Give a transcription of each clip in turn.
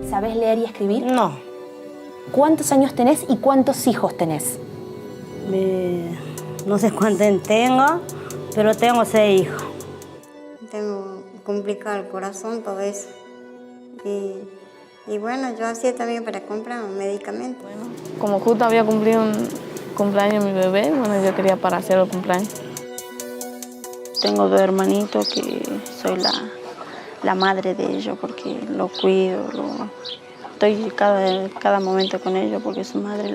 ¿Sabés leer y escribir? No. ¿Cuántos años tenés y cuántos hijos tenés? No sé cuántos tengo, pero tengo 6 hijos. Tengo complicado el corazón, todo eso. Y bueno, yo hacía también para comprar un medicamento. Bueno, como justo había cumplido un cumpleaños mi bebé, bueno, yo quería para hacer el cumpleaños. Tengo 2 hermanitos que soy la madre de ellos porque lo cuido, estoy cada momento con ellos porque su madre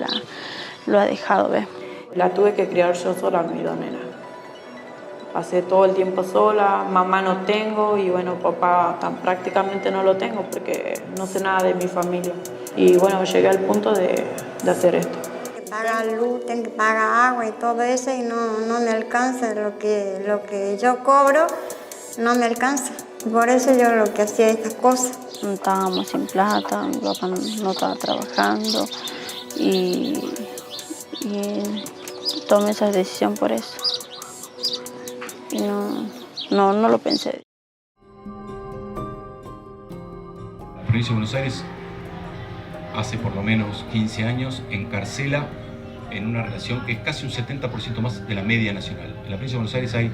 lo ha dejado ver. La tuve que criar yo sola, mi donera. Pasé todo el tiempo sola, mamá no tengo y bueno, papá prácticamente no lo tengo porque no sé nada de mi familia. Y bueno, llegué al punto de hacer esto. Tengo que pagar luz, tengo que pagar agua y todo eso y no me alcanza lo que yo cobro, no me alcanza. Por eso yo lo que hacía estas cosas. Estábamos sin plata, mi papá no estaba trabajando y tomé esa decisión por eso. Y no lo pensé. La provincia de Buenos Aires hace por lo menos 15 años encarcela en una relación que es casi un 70% más de la media nacional. En la provincia de Buenos Aires hay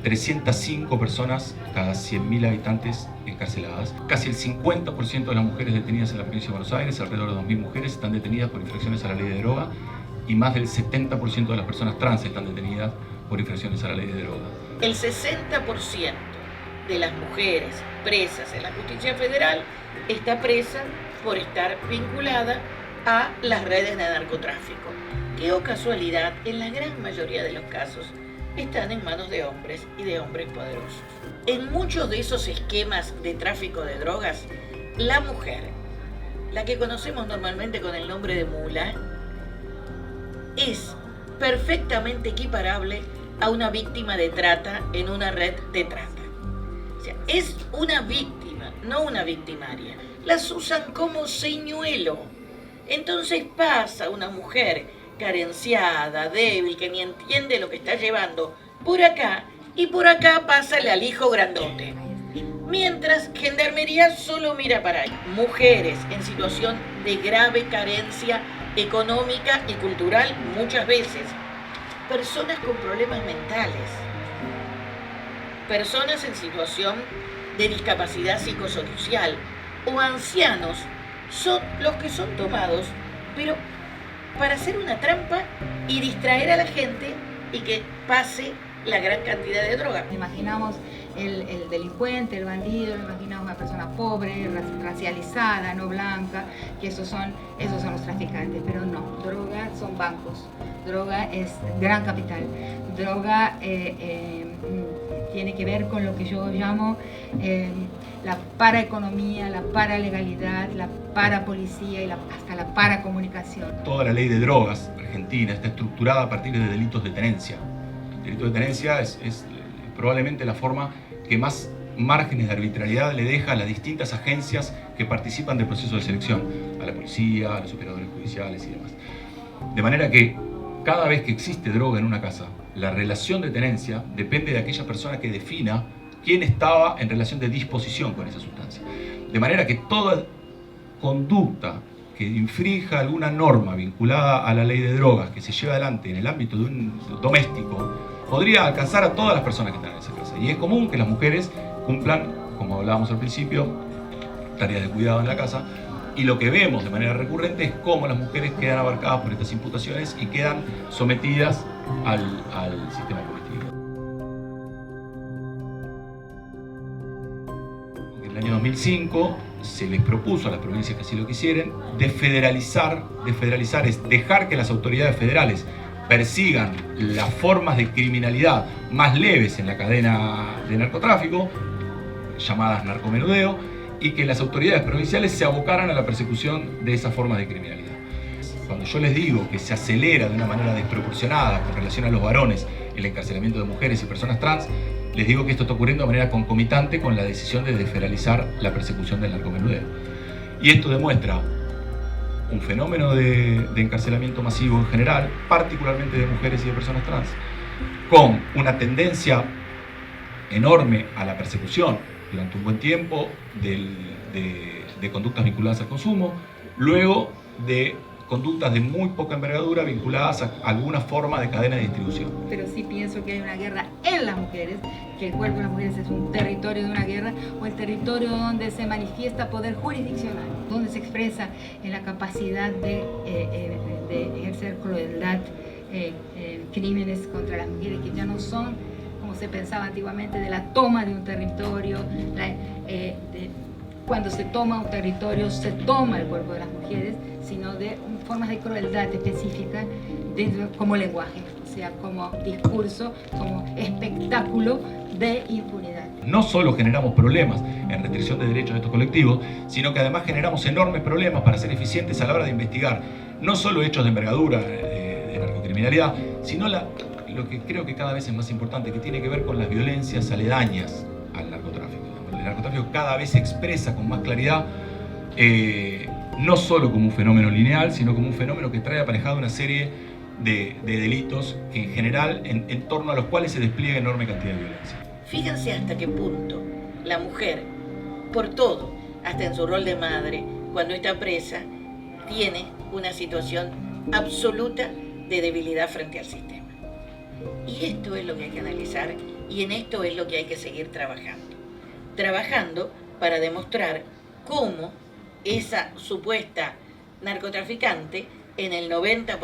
305 personas cada 100.000 habitantes encarceladas. Casi el 50% de las mujeres detenidas en la provincia de Buenos Aires, alrededor de 2.000 mujeres, están detenidas por infracciones a la ley de droga y más del 70% de las personas trans están detenidas por infracciones a la ley de droga. El 60% de las mujeres presas en la justicia federal está presa por estar vinculada a las redes de narcotráfico, que, oh casualidad, en la gran mayoría de los casos están en manos de hombres y de hombres poderosos. En muchos de esos esquemas de tráfico de drogas, la mujer, la que conocemos normalmente con el nombre de mula, es perfectamente equiparable a una víctima de trata en una red de trata. O sea, es una víctima, no una victimaria. Las usan como señuelo. Entonces pasa una mujer carenciada, débil, que ni entiende lo que está llevando por acá, y por acá pásale al hijo grandote. Mientras Gendarmería solo mira para ahí. Mujeres en situación de grave carencia económica y cultural muchas veces. Personas con problemas mentales. Personas en situación de discapacidad psicosocial o ancianos son los que son tomados, pero para hacer una trampa y distraer a la gente y que pase la gran cantidad de droga. Imaginamos el delincuente, el bandido, imaginamos una persona pobre, racializada, no blanca, que esos son los traficantes, pero no, droga son bancos, droga es gran capital, droga tiene que ver con lo que yo llamo la paraeconomía, la paralegalidad, la parapolicía y hasta la paracomunicación. Toda la ley de drogas argentina está estructurada a partir de delitos de tenencia. El delito de tenencia es probablemente la forma que más márgenes de arbitrariedad le deja a las distintas agencias que participan del proceso de selección, a la policía, a los operadores judiciales y demás. De manera que cada vez que existe droga en una casa, la relación de tenencia depende de aquella persona que defina quién estaba en relación de disposición con esa sustancia. De manera que toda conducta que infrinja alguna norma vinculada a la ley de drogas que se lleva adelante en el ámbito de un doméstico podría alcanzar a todas las personas que están en esa casa. Y es común que las mujeres cumplan, como hablábamos al principio, tareas de cuidado en la casa. Y lo que vemos de manera recurrente es cómo las mujeres quedan abarcadas por estas imputaciones y quedan sometidas al sistema punitivo. En el año 2005 se les propuso a las provincias que así lo quisieran desfederalizar es dejar que las autoridades federales persigan las formas de criminalidad más leves en la cadena de narcotráfico, llamadas narcomenudeo, y que las autoridades provinciales se abocaran a la persecución de esas formas de criminalidad. Cuando yo les digo que se acelera de una manera desproporcionada con relación a los varones el encarcelamiento de mujeres y personas trans, les digo que esto está ocurriendo de manera concomitante con la decisión de desfederalizar la persecución del narcomenudeo. Y esto demuestra un fenómeno de encarcelamiento masivo en general, particularmente de mujeres y de personas trans, con una tendencia enorme a la persecución durante un buen tiempo de conductas vinculadas al consumo, luego de conductas de muy poca envergadura vinculadas a alguna forma de cadena de distribución. Pero sí pienso que hay una guerra en las mujeres, que el cuerpo de las mujeres es un territorio de una guerra, o el territorio donde se manifiesta poder jurisdiccional, donde se expresa en la capacidad de ejercer crueldad, crímenes contra las mujeres, que ya no son, como se pensaba antiguamente, de la toma de un territorio, cuando se toma un territorio, se toma el cuerpo de las mujeres, sino de formas de crueldad específicas como lenguaje, o sea, como discurso, como espectáculo de impunidad. No solo generamos problemas en restricción de derechos de estos colectivos, sino que además generamos enormes problemas para ser eficientes a la hora de investigar no solo hechos de envergadura de narcocriminalidad, sino lo que creo que cada vez es más importante, que tiene que ver con las violencias aledañas al narcotráfico. El narcotráfico cada vez se expresa con más claridad, no solo como un fenómeno lineal, sino como un fenómeno que trae aparejado una serie de delitos que en general en torno a los cuales se despliega enorme cantidad de violencia. Fíjense hasta qué punto la mujer, por todo, hasta en su rol de madre, cuando está presa, tiene una situación absoluta de debilidad frente al sistema. Y esto es lo que hay que analizar y en esto es lo que hay que seguir trabajando para demostrar cómo esa supuesta narcotraficante, en el 90%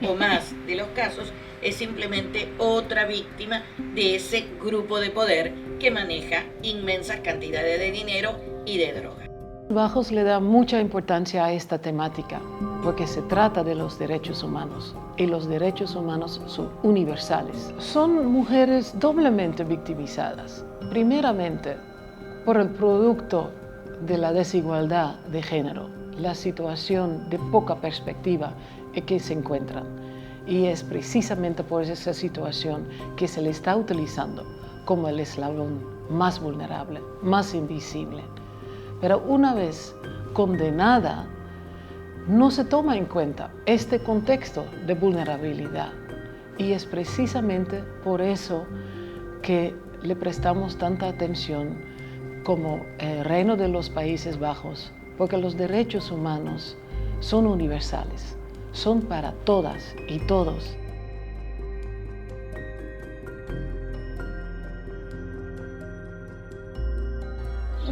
o más de los casos, es simplemente otra víctima de ese grupo de poder que maneja inmensas cantidades de dinero y de droga. Bajos le da mucha importancia a esta temática porque se trata de los derechos humanos y los derechos humanos son universales. Son mujeres doblemente victimizadas. Primeramente, por el producto de la desigualdad de género, la situación de poca perspectiva en que se encuentran. Y es precisamente por esa situación que se le está utilizando como el eslabón más vulnerable, más invisible. Pero una vez condenada, no se toma en cuenta este contexto de vulnerabilidad. Y es precisamente por eso que le prestamos tanta atención como el Reino de los Países Bajos, porque los derechos humanos son universales, son para todas y todos.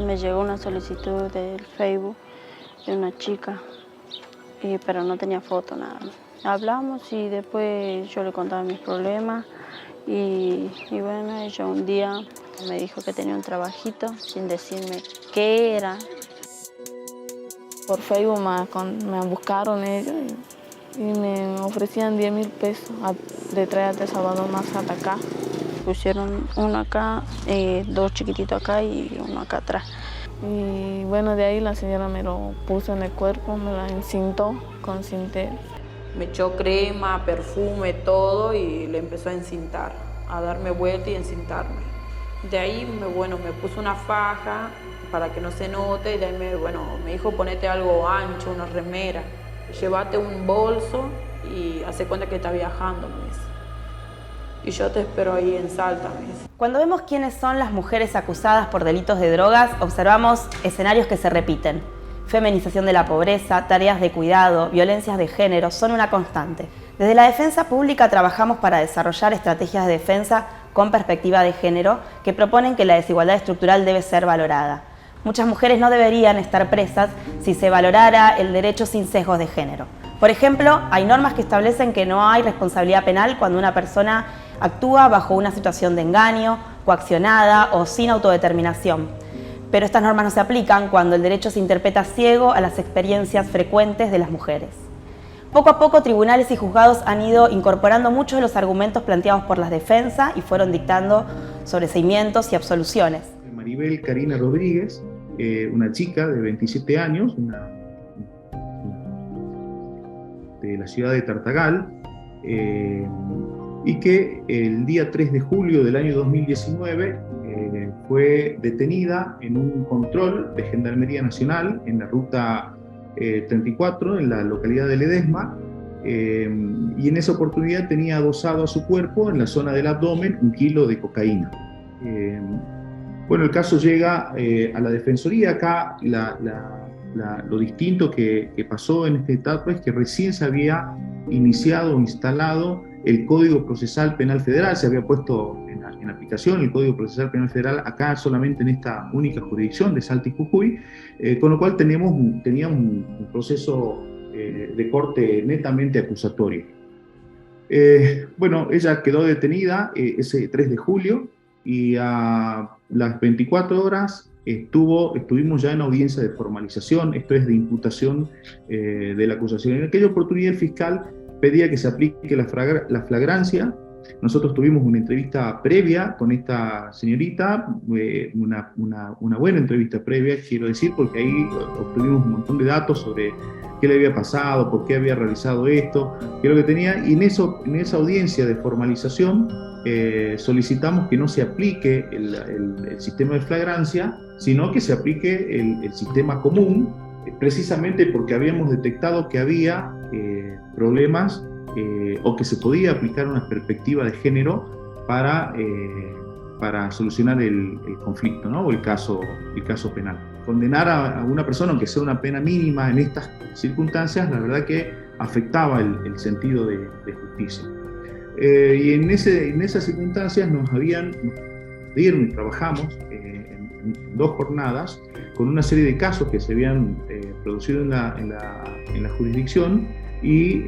Me llegó una solicitud del Facebook de una chica, pero no tenía foto, nada. Hablamos y después yo le contaba mis problemas y bueno, ella un día me dijo que tenía un trabajito sin decirme qué era. Por Facebook me buscaron ellos y me ofrecían 10.000 pesos de traerte a Salvador más hasta acá. Pusieron uno acá, dos chiquititos acá y uno acá atrás. Y bueno, de ahí la señora me lo puso en el cuerpo, me la encintó con cintero. Me echó crema, perfume, todo y le empezó a encintar, a darme vuelta y encintarme. De ahí, me puso una faja para que no se note y de ahí me dijo ponete algo ancho, una remera, llévate un bolso y hace cuenta que está viajando, me dice. Y yo te espero ahí en Salta, me dice. Cuando vemos quiénes son las mujeres acusadas por delitos de drogas, observamos escenarios que se repiten. Feminización de la pobreza, tareas de cuidado, violencias de género son una constante. Desde la defensa pública trabajamos para desarrollar estrategias de defensa con perspectiva de género que proponen que la desigualdad estructural debe ser valorada. Muchas mujeres no deberían estar presas si se valorara el derecho sin sesgos de género. Por ejemplo, hay normas que establecen que no hay responsabilidad penal cuando una persona actúa bajo una situación de engaño, coaccionada o sin autodeterminación. Pero estas normas no se aplican cuando el derecho se interpreta ciego a las experiencias frecuentes de las mujeres. Poco a poco, tribunales y juzgados han ido incorporando muchos de los argumentos planteados por las defensas y fueron dictando sobreseimientos y absoluciones. Maribel Karina Rodríguez, una chica de 27 años, de la ciudad de Tartagal, y que el día 3 de julio del año 2019 fue detenida en un control de Gendarmería Nacional en la ruta 34 en la localidad de Ledesma, y en esa oportunidad tenía adosado a su cuerpo, en la zona del abdomen, 1 kilo de cocaína. Bueno, el caso llega a la Defensoría. Acá lo distinto que pasó en esta etapa es que recién se había iniciado o instalado el Código Procesal Penal Federal, se había puesto en aplicación el Código Procesal Penal Federal acá solamente en esta única jurisdicción de Salta y Jujuy, con lo cual tenía un proceso de corte netamente acusatorio. Bueno, ella quedó detenida ese 3 de julio y a las 24 horas estuvimos ya en audiencia de formalización, esto es de imputación de la acusación. En aquella oportunidad el fiscal pedía que se aplique la flagrancia. Nosotros tuvimos una entrevista previa con esta señorita, una buena entrevista previa, quiero decir, porque ahí obtuvimos un montón de datos sobre qué le había pasado, por qué había realizado esto, qué es lo que tenía, y en esa audiencia de formalización solicitamos que no se aplique el sistema de flagrancia, sino que se aplique el sistema común, precisamente porque habíamos detectado que había problemas o que se podía aplicar una perspectiva de género para solucionar el conflicto, ¿no? O el caso penal. Condenar a una persona, aunque sea una pena mínima en estas circunstancias, la verdad que afectaba el sentido de justicia. Y en esas circunstancias nos dieron y trabajamos en 2 jornadas con una serie de casos que se habían producido en la jurisdicción y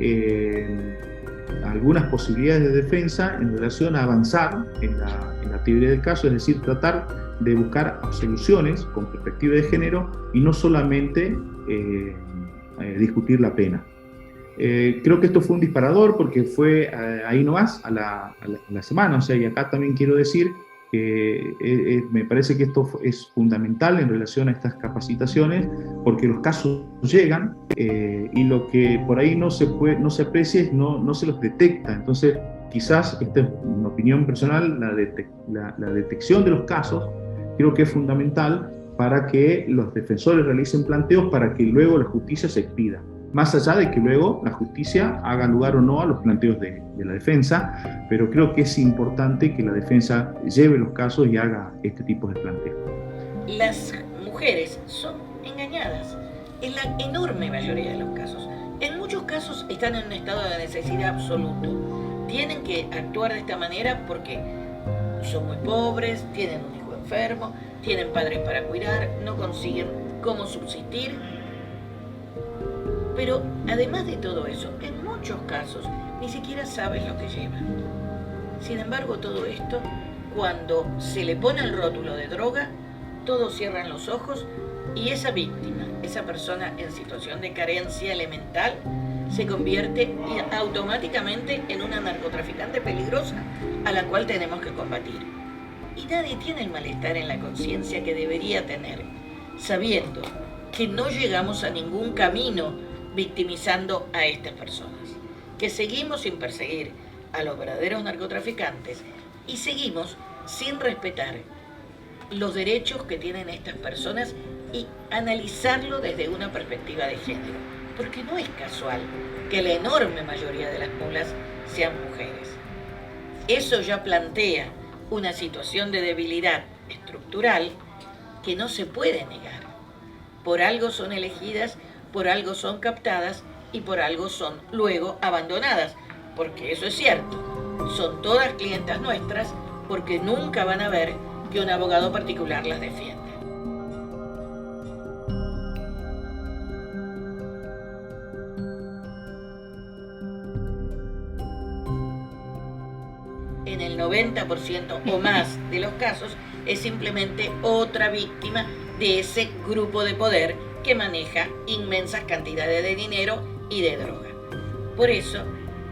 algunas posibilidades de defensa en relación a avanzar en la actividad del caso, es decir, tratar de buscar soluciones con perspectiva de género y no solamente discutir la pena. Creo que esto fue un disparador porque fue ahí nomás a la semana, o sea, y acá también quiero decir que me parece que esto es fundamental en relación a estas capacitaciones, porque los casos llegan y lo que por ahí no se aprecia es no se los detecta. Entonces, quizás, esta es una opinión personal, la detección de los casos creo que es fundamental para que los defensores realicen planteos para que luego la justicia se expida. Más allá de que luego la justicia haga lugar o no a los planteos de la defensa, pero creo que es importante que la defensa lleve los casos y haga este tipo de planteos. Las mujeres son engañadas en la enorme mayoría de los casos. En muchos casos están en un estado de necesidad absoluto. Tienen que actuar de esta manera porque son muy pobres, tienen un hijo enfermo, tienen padres para cuidar, no consiguen cómo subsistir. Pero además de todo eso, en muchos casos ni siquiera saben lo que llevan. Sin embargo, todo esto, cuando se le pone el rótulo de droga, todos cierran los ojos y esa víctima, esa persona en situación de carencia elemental, se convierte automáticamente en una narcotraficante peligrosa a la cual tenemos que combatir. Y nadie tiene el malestar en la conciencia que debería tener, sabiendo que no llegamos a ningún camino victimizando a estas personas, que seguimos sin perseguir a los verdaderos narcotraficantes y seguimos sin respetar los derechos que tienen estas personas y analizarlo desde una perspectiva de género, porque no es casual que la enorme mayoría de las mulas sean mujeres. Eso ya plantea una situación de debilidad estructural que no se puede negar. Por algo son elegidas, por algo son captadas y por algo son luego abandonadas, porque eso es cierto, son todas clientas nuestras porque nunca van a ver que un abogado particular las defiende. En el 90% o más de los casos es simplemente otra víctima de ese grupo de poder que maneja inmensas cantidades de dinero y de droga. Por eso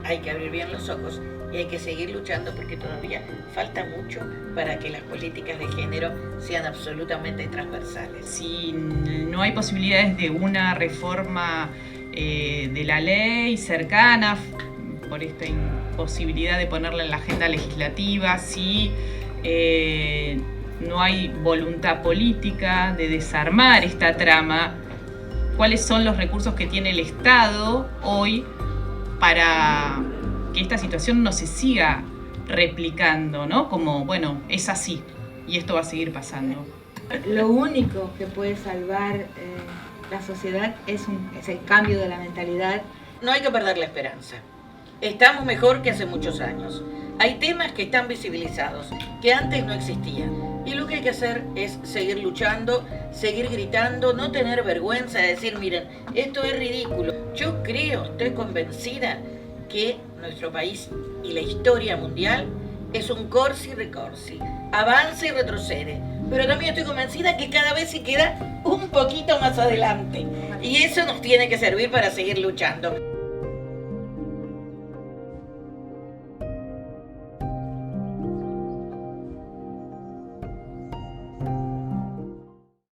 hay que abrir bien los ojos y hay que seguir luchando porque todavía falta mucho para que las políticas de género sean absolutamente transversales. Si no hay posibilidades de una reforma de la ley cercana, por esta imposibilidad de ponerla en la agenda legislativa, si no hay voluntad política de desarmar esta trama, cuáles son los recursos que tiene el Estado hoy para que esta situación no se siga replicando, ¿no? Como, bueno, es así y esto va a seguir pasando. Lo único que puede salvar la sociedad es el cambio de la mentalidad. No hay que perder la esperanza. Estamos mejor que hace muchos años. Hay temas que están visibilizados, que antes no existían. Y lo que hay que hacer es seguir luchando, seguir gritando, no tener vergüenza de decir, miren, esto es ridículo. Yo creo, estoy convencida que nuestro país y la historia mundial es un corsi recorsi, avanza y retrocede. Pero también estoy convencida que cada vez se queda un poquito más adelante. Y eso nos tiene que servir para seguir luchando.